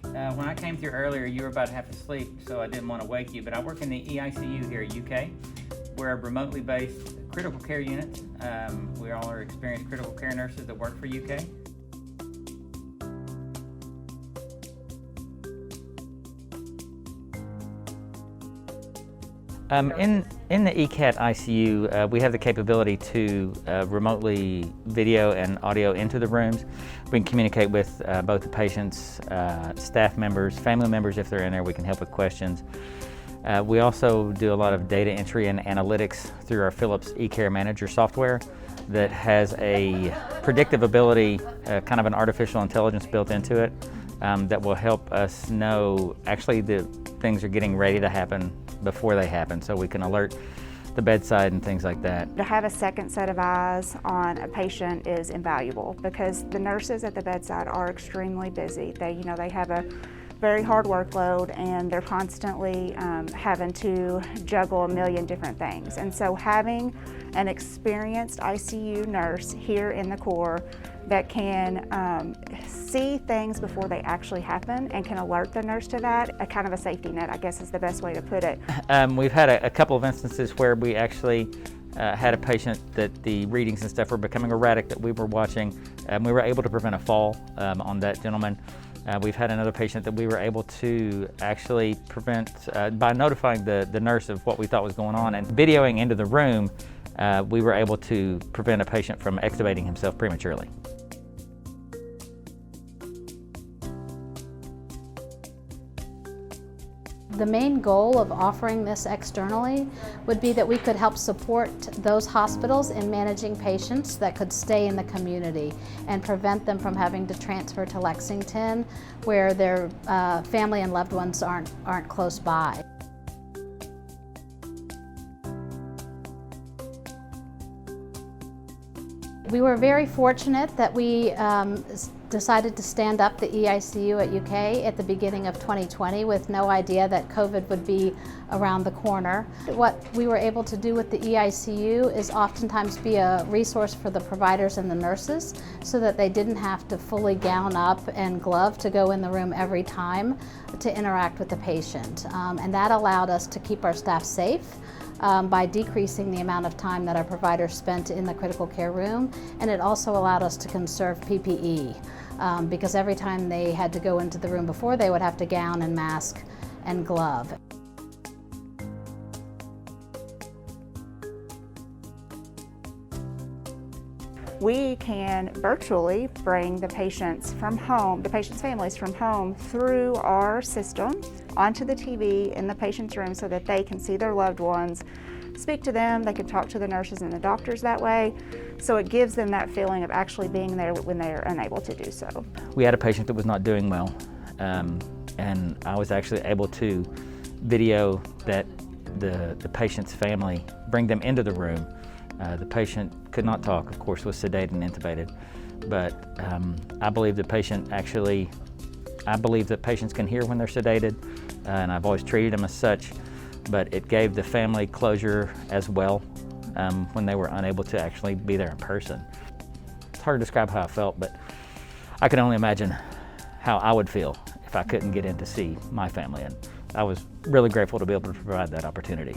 When I came through earlier, you were about to have to sleep, so I didn't want to wake you, but I work in the ICU here at UK. We're a remotely based critical care unit. We all are experienced critical care nurses that work for UK. In the eCAT ICU, we have the capability to remotely video and audio into the rooms. We can communicate with both the patients, staff members, family members if they're in there. We can help with questions. We also do a lot of data entry and analytics through our Philips eCare Manager software that has a predictive ability, kind of an artificial intelligence built into it, that will help us know actually the things are getting ready to happen before they happen, so we can alert the bedside and things like that. To have a second set of eyes on a patient is invaluable because the nurses at the bedside are extremely busy. They have a very hard workload and they're constantly having to juggle a million different things. And so having an experienced ICU nurse here in the Corps that can see things before they actually happen and can alert the nurse to that, a kind of a safety net, I guess is the best way to put it. We've had a couple of instances where we actually had a patient that the readings and stuff were becoming erratic that we were watching. We were able to prevent a fall on that gentleman. We've had another patient that we were able to actually prevent by notifying the nurse of what we thought was going on and videoing into the room. We were able to prevent a patient from extubating himself prematurely. The main goal of offering this externally would be that we could help support those hospitals in managing patients that could stay in the community and prevent them from having to transfer to Lexington where their family and loved ones aren't close by. We were very fortunate that we decided to stand up the EICU at UK at the beginning of 2020 with no idea that COVID would be around the corner. What we were able to do with the EICU is oftentimes be a resource for the providers and the nurses so that they didn't have to fully gown up and glove to go in the room every time to interact with the patient. And that allowed us to keep our staff safe by decreasing the amount of time that our providers spent in the critical care room, and it also allowed us to conserve PPE because every time they had to go into the room before, they would have to gown and mask and glove. We can virtually bring the patients from home, the patients' families from home through our system onto the TV in the patient's room so that they can see their loved ones, speak to them, they can talk to the nurses and the doctors that way. So it gives them that feeling of actually being there when they are unable to do so. We had a patient that was not doing well, and I was actually able to video that the patient's family, bring them into the room. The patient could not talk, of course, was sedated and intubated, but I believe that patients can hear when they're sedated, and I've always treated them as such, but it gave the family closure as well when they were unable to actually be there in person. It's hard to describe how I felt, but I can only imagine how I would feel if I couldn't get in to see my family, and I was really grateful to be able to provide that opportunity.